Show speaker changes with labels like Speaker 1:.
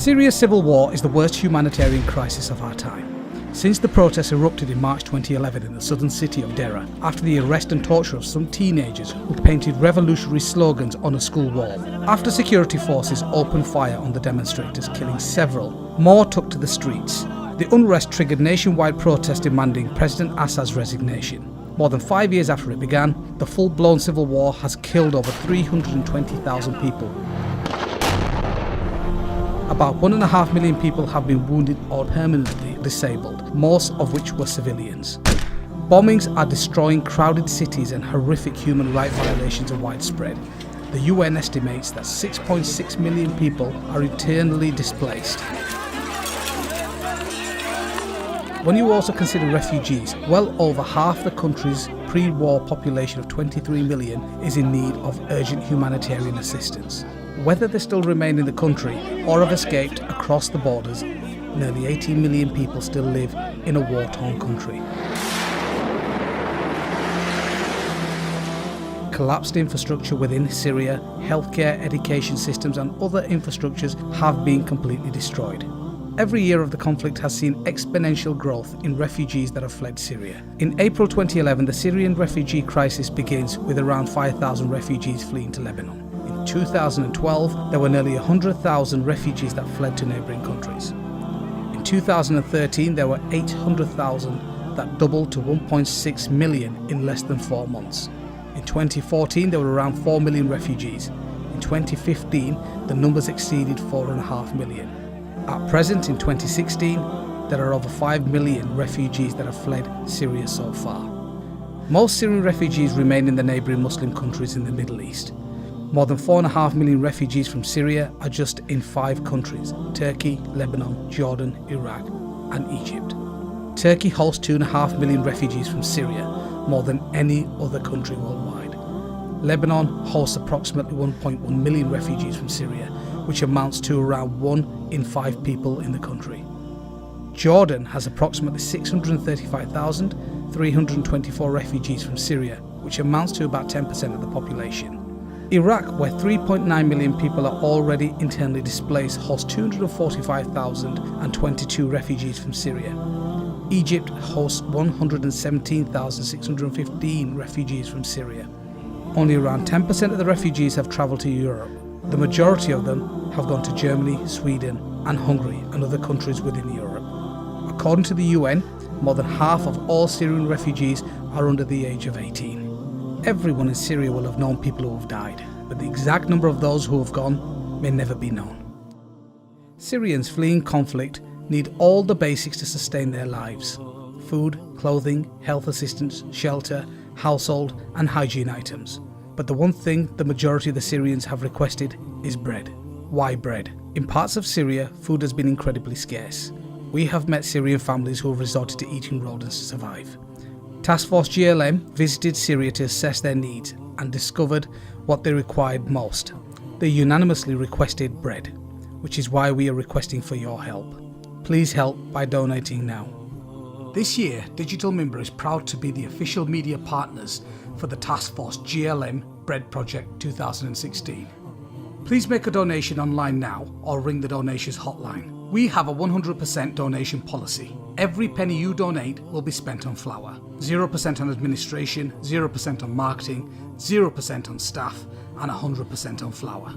Speaker 1: Syria's civil war is the worst humanitarian crisis of our time. Since the protests erupted in March 2011 in the southern city of Deraa, after the arrest and torture of some teenagers who painted revolutionary slogans on a school wall, after security forces opened fire on the demonstrators, killing several, more took to the streets. The unrest triggered nationwide protests demanding President Assad's resignation. More than 5 years after it began, the full-blown civil war has killed over 320,000 people. About 1.5 million people have been wounded or permanently disabled, most of which were civilians. Bombings are destroying crowded cities and horrific human rights violations are widespread. The UN estimates that 6.6 million people are eternally displaced. When you also consider refugees, well over half the country's pre-war population of 23 million is in need of urgent humanitarian assistance. Whether they still remain in the country or have escaped across the borders, nearly 18 million people still live in a war-torn country. Collapsed infrastructure within Syria, healthcare, education systems and other infrastructures have been completely destroyed. Every year of the conflict has seen exponential growth in refugees that have fled Syria. In April 2011, the Syrian refugee crisis begins with around 5,000 refugees fleeing to Lebanon. In 2012, there were nearly 100,000 refugees that fled to neighbouring countries. In 2013, there were 800,000 that doubled to 1.6 million in less than 4 months. In 2014, there were around 4 million refugees. In 2015, the numbers exceeded 4.5 million. At present, in 2016, there are over 5 million refugees that have fled Syria so far. Most Syrian refugees remain in the neighbouring Muslim countries in the Middle East. More than 4.5 million refugees from Syria are just in 5 countries: Turkey, Lebanon, Jordan, Iraq and Egypt. Turkey hosts 2.5 million refugees from Syria, more than any other country worldwide. Lebanon hosts approximately 1.1 million refugees from Syria, which amounts to around 1 in 5 people in the country. Jordan has approximately 635,324 refugees from Syria, which amounts to about 10% of the population. Iraq, where 3.9 million people are already internally displaced, hosts 245,022 refugees from Syria. Egypt hosts 117,615 refugees from Syria. Only around 10% of the refugees have travelled to Europe. The majority of them have gone to Germany, Sweden and Hungary and other countries within Europe. According to the UN, more than half of all Syrian refugees are under the age of 18. Everyone in Syria will have known people who have died, but the exact number of those who have gone may never be known. Syrians fleeing conflict need all the basics to sustain their lives: food, clothing, health assistance, shelter, household and hygiene items. But the one thing the majority of the Syrians have requested is bread. Why bread? In parts of Syria, food has been incredibly scarce. We have met Syrian families who have resorted to eating rodents to survive. Task Force GLM visited Syria to assess their needs and discovered what they required most. They unanimously requested bread, which is why we are requesting for your help. Please help by donating now. This year, Digital Mimber is proud to be the official media partners for the Task Force GLM Bread Project 2016. Please make a donation online now or ring the donations hotline. We have a 100% donation policy. Every penny you donate will be spent on flour. 0% on administration, 0% on marketing, 0% on staff and 100% on flour.